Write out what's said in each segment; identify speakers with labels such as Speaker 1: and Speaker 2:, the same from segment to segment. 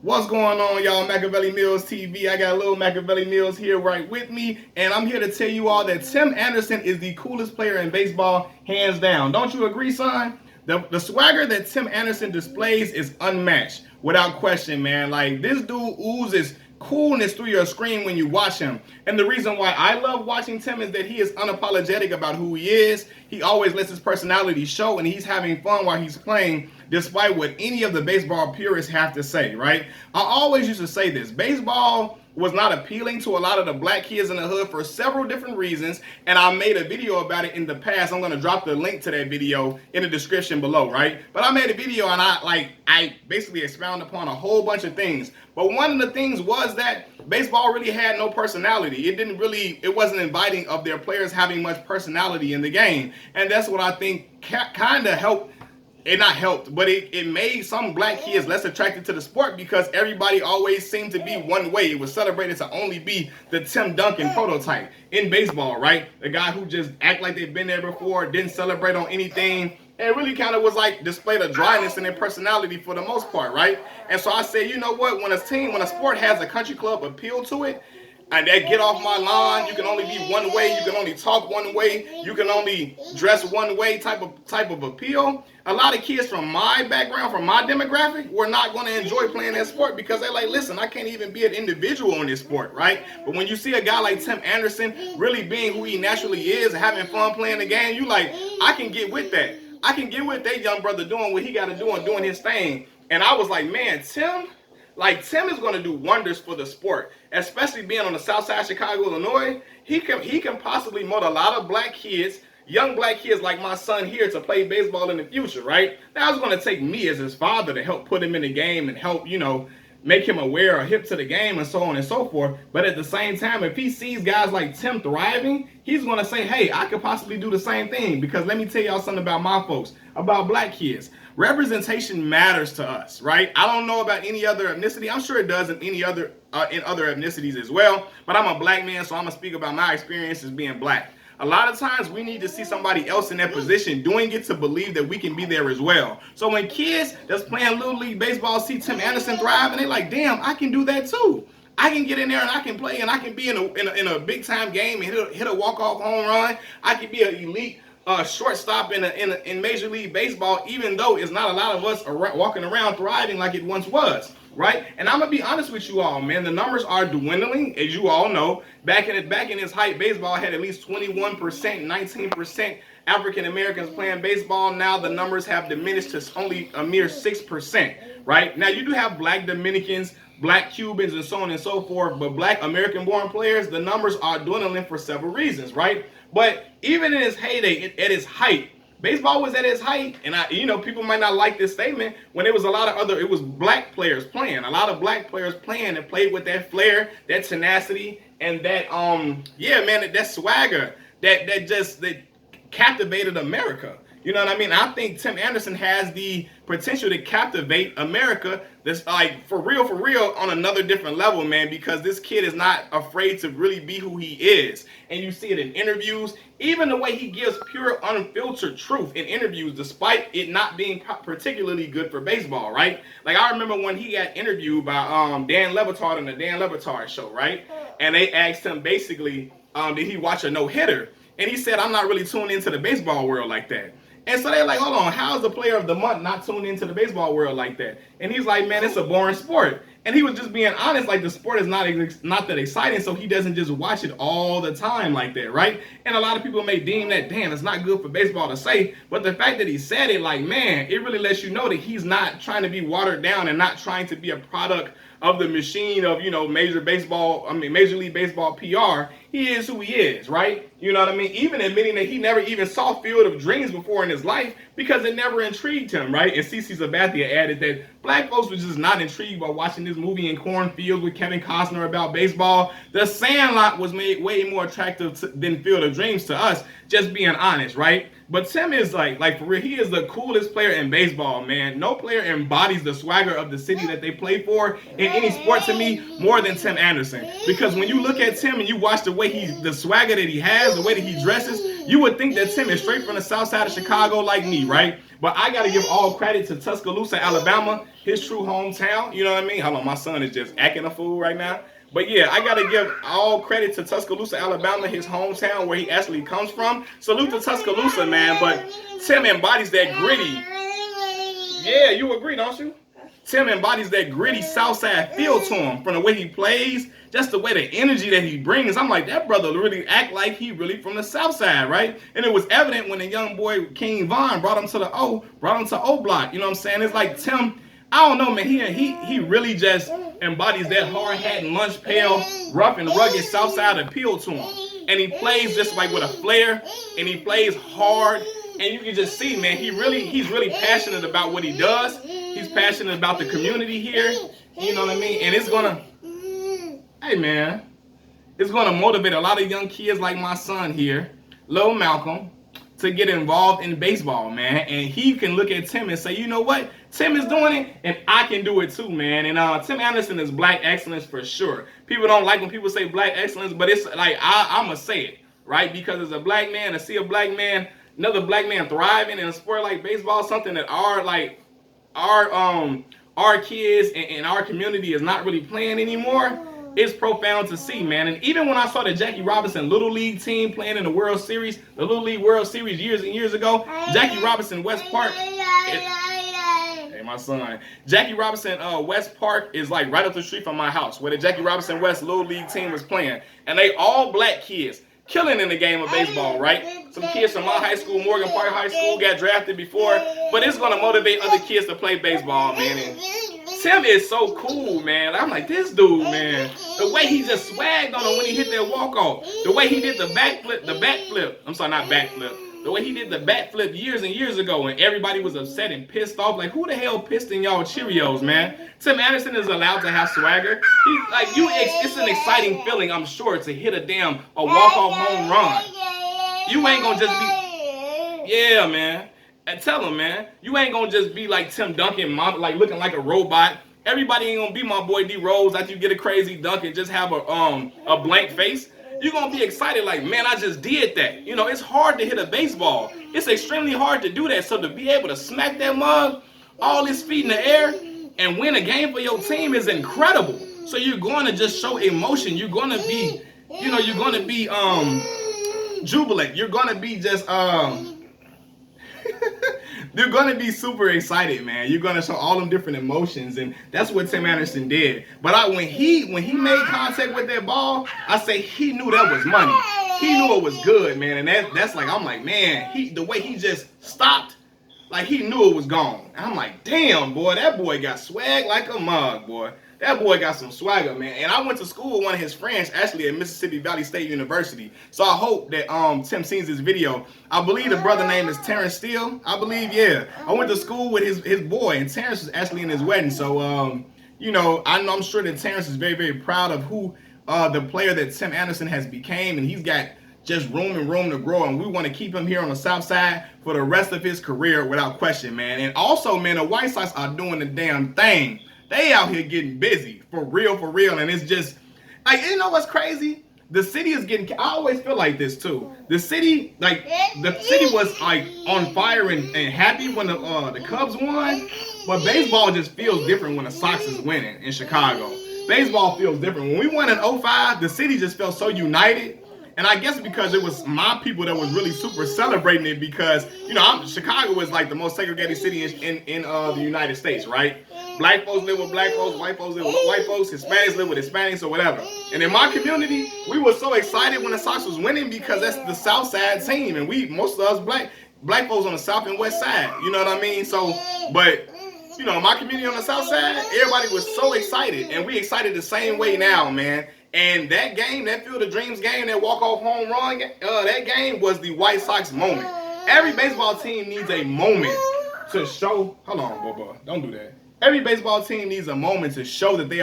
Speaker 1: What's going on, y'all? Machiavelli Mills TV. I got little Machiavelli Mills here right with me, and I'm here to tell you all that Tim Anderson is the coolest player in baseball, hands down. Don't you agree, son? The swagger that Tim Anderson displays is unmatched, without question, man. Like, this dude oozes coolness through your screen when you watch him. And the reason why I love watching Tim is that he is unapologetic about who he is. He always lets his personality show, and he's having fun while he's playing, despite what any of the baseball purists have to say, right? I always used to say this: baseball was not appealing to a lot of the black kids in the hood for several different reasons, and I made a video about it in the past. I'm gonna drop the link to that video in the description below, right? But I made a video and I basically expound upon a whole bunch of things. But one of the things was that baseball really had no personality. It wasn't inviting of their players having much personality in the game. And that's what I think kind of helped. It not helped, but it made some black kids less attracted to the sport because everybody always seemed to be one way. It was celebrated to only be the Duncan Prototype in baseball, right? The guy who just act like they've been there before, didn't celebrate on anything, and really kind of was like displayed a dryness in their personality for the most part, right? And so I said, you know what? When a sport has a country club appeal to it, and that get off my lawn, you can only be one way, you can only talk one way, you can only dress one way type of appeal. A lot of kids from my background, from my demographic, were not going to enjoy playing that sport because they're like, listen, I can't even be an individual in this sport, right? But when you see a guy like Tim Anderson really being who he naturally is and having fun playing the game, you like, I can get with that. I can get with that young brother doing what he got to do and doing his thing. And I was like, man, Tim is going to do wonders for the sport, especially being on the south side of Chicago, Illinois. He can possibly mold a lot of black kids, young black kids like my son here, to play baseball in the future, right? Now, it's going to take me as his father to help put him in the game and help, make him aware or hip to the game and so on and so forth. But at the same time, if he sees guys like Tim thriving, he's going to say, hey, I could possibly do the same thing. Because let me tell y'all something about my folks, about black kids. Representation matters to us, right? I don't know about any other ethnicity. I'm sure it does in other ethnicities as well. But I'm a black man, so I'm gonna speak about my experiences being black. A lot of times we need to see somebody else in that position doing it to believe that we can be there as well. So when kids that's playing Little League Baseball see Tim Anderson thrive, and they like, damn, I can do that too. I can get in there and I can play and I can be in a big time game and hit a walk-off home run. I can be an elite shortstop in Major League Baseball, even though it's not a lot of us walking around thriving like it once was, right? And I'm gonna be honest with you all, man. The numbers are dwindling, as you all know. Back in its height, baseball had at least 21%, 19% African Americans playing baseball. Now the numbers have diminished to only a mere 6%, right? Now you do have black Dominicans, black Cubans, and so on and so forth, but black American-born players, the numbers are dwindling for several reasons, right? But even in its heyday, at its height, baseball was at its height, and people might not like this statement, when it was it was black players playing, a lot of black players playing and played with that flair, that tenacity, and that that swagger that captivated America. You know what I mean? I think Tim Anderson has the potential to captivate America. That's like for real on another different level, man, because this kid is not afraid to really be who he is. And you see it in interviews, even the way he gives pure, unfiltered truth in interviews, despite it not being particularly good for baseball, right? Like, I remember when he got interviewed by Dan Le Batard on the Dan Le Batard show, right? And they asked him basically, did he watch a no-hitter? And he said, I'm not really tuned into the baseball world like that. And so they're like, hold on, how's the player of the month not tuned into the baseball world like that? And he's like, man, it's a boring sport. And he was just being honest, like the sport is not that exciting, so he doesn't just watch it all the time like that, right? And a lot of people may deem that, damn, it's not good for baseball to say, but the fact that he said it, like, man, it really lets you know that he's not trying to be watered down and not trying to be a product of the machine of, Major League Baseball PR. He is who he is, right? You know what I mean? Even admitting that he never even saw Field of Dreams before in his life because it never intrigued him, right? And CeCe Sabathia added that black folks were just not intrigued by watching this movie in cornfields with Kevin Costner about baseball. The Sandlot was made way more attractive than Field of Dreams to us, just being honest, right? But Tim is like for real, he is the coolest player in baseball, man. No player embodies the swagger of the city that they play for in any sport to me more than Tim Anderson. Because when you look at Tim and you watch the swagger that he has, the way that he dresses, You would think that Tim is straight from the south side of Chicago like me, right? But I got to give all credit to Tuscaloosa, Alabama, his true hometown. You know what I mean? Hold on, my son is just acting a fool right now. But yeah, I got to give all credit to Tuscaloosa, Alabama, his hometown, where he actually comes from. Salute to Tuscaloosa, man. But Tim embodies that gritty. Yeah, you agree, don't you? Tim embodies that gritty Southside feel to him, from the way he plays, just the way the energy that he brings. I'm like, that brother really act like he really from the Southside, right? And it was evident when the young boy King Von brought him to O Block. You know what I'm saying? It's like Tim, I don't know, man. He really just embodies that hard hat and lunch pail, rough and rugged Southside appeal to him. And he plays just like with a flair, and he plays hard. And you can just see, man, he's really passionate about what he does. He's passionate about the community here. You know what I mean? And it's gonna, hey man, it's gonna motivate a lot of young kids like my son here, Lil Malcolm, to get involved in baseball, man. And he can look at Tim and say, you know what? Tim is doing it, and I can do it too, man. And Tim Anderson is black excellence for sure. People don't like when people say black excellence, but it's like, I'm gonna say it, right? Because as a black man, to see a black man, another black man thriving in a sport like baseball, something that our kids and our community is not really playing anymore, it's profound to see, man. And even when I saw the Jackie Robinson Little League team playing in the World Series, the Little League World Series years and years ago, Jackie Robinson West Park, hey, my son, Jackie Robinson West Park is like right up the street from my house, where the Jackie Robinson West Little League team was playing. And they all black kids, killing in the game of baseball, right? Some kids from my high school, Morgan Park High School, got drafted before, but it's going to motivate other kids to play baseball, man. And Tim is so cool, man. I'm like, this dude, man, the way he just swagged on him when he hit that walk-off, the way he did the backflip, I'm sorry, not backflip, the way he did the backflip years and years ago, and everybody was upset and pissed off. Like, who the hell pissed in y'all Cheerios, man? Tim Anderson is allowed to have swagger. He's like, it's an exciting feeling, I'm sure, to hit a walk-off home run. You ain't gonna just be, yeah, man. And tell him, man, you ain't gonna just be like Tim Duncan, like looking like a robot. Everybody ain't gonna be my boy D Rose after you get a crazy dunk and just have a blank face. You're gonna be excited, like, man, I just did that. You know, it's hard to hit a baseball. It's extremely hard to do that. So to be able to smack that mug, all his feet in the air, and win a game for your team is incredible. So you're going to just show emotion. You're going to be, you know, you're going to be jubilant. You're going to be just you're going to be super excited, man. You're going to show all them different emotions, and that's what Tim Anderson did. But when he made contact with that ball, I say he knew that was money. He knew it was good, man. And that's like, I'm like, man, the way he just stopped, like he knew it was gone. And I'm like, damn, boy, that boy got swag like a mug, boy. That boy got some swagger, man. And I went to school with one of his friends, actually, at Mississippi Valley State University. So I hope that Tim sees this video. I believe the brother name is Terrence Steele. I believe, yeah. I went to school with his boy, and Terrence was actually in his wedding. So, you know, I'm sure that Terrence is very, very proud of who the player that Tim Anderson has became, and he's got just room to grow, and we want to keep him here on the South Side for the rest of his career without question, man. And also, man, the White Sox are doing the damn thing. They out here getting busy, for real, and it's just, like, you know what's crazy? The city is getting, I always feel like this too. The city was like on fire and happy when the Cubs won, but baseball just feels different when the Sox is winning in Chicago. Baseball feels different. When we won in 05, the city just felt so united. And I guess because it was my people that was really super celebrating it, because, you know, Chicago is like the most segregated city in the United States, right? Black folks live with black folks, white folks live with white folks, Hispanics live with Hispanics, or whatever. And in my community, we were so excited when the Sox was winning because that's the South Side team, and most of us black folks on the South and West Side, you know what I mean? So, but, you know, my community on the South Side, everybody was so excited, and we excited the same way now, man. And that game, that Field of Dreams game, that walk-off home run, that game was the White Sox moment. Every baseball team needs a moment to show. Hold on, Bobo, don't do that. Every baseball team needs a moment to show that they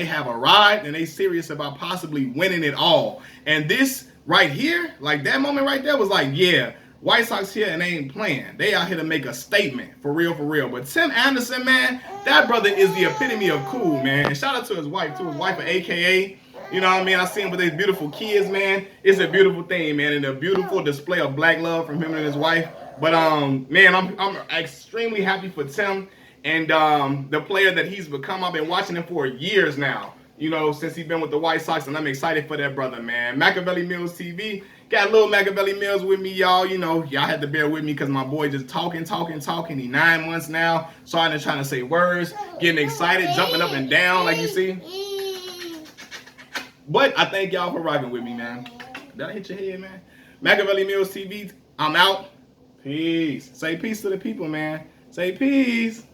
Speaker 1: have arrived and they serious about possibly winning it all. And this right here, like that moment right there, was like, yeah, White Sox here and they ain't playing. They out here to make a statement, for real. But Tim Anderson, man, that brother is the epitome of cool, man. And shout out to his wife, too. His wife, AKA. You know what I mean? I see him with these beautiful kids, man. It's a beautiful thing, man, and a beautiful display of black love from him and his wife. But man, I'm extremely happy for Tim and the player that he's become. I've been watching him for years now. You know, since he's been with the White Sox, and I'm excited for that brother, man. Machiavelli Mills TV. Got little Machiavelli Mills with me, y'all. You know, y'all had to bear with me because my boy just talking. He 9 months now. Starting to trying to say words, getting excited, jumping up and down like you see. But I thank y'all for rocking with me, man. Did I hit your head, man? Machiavelli Mills TV, I'm out. Peace. Say peace to the people, man. Say peace.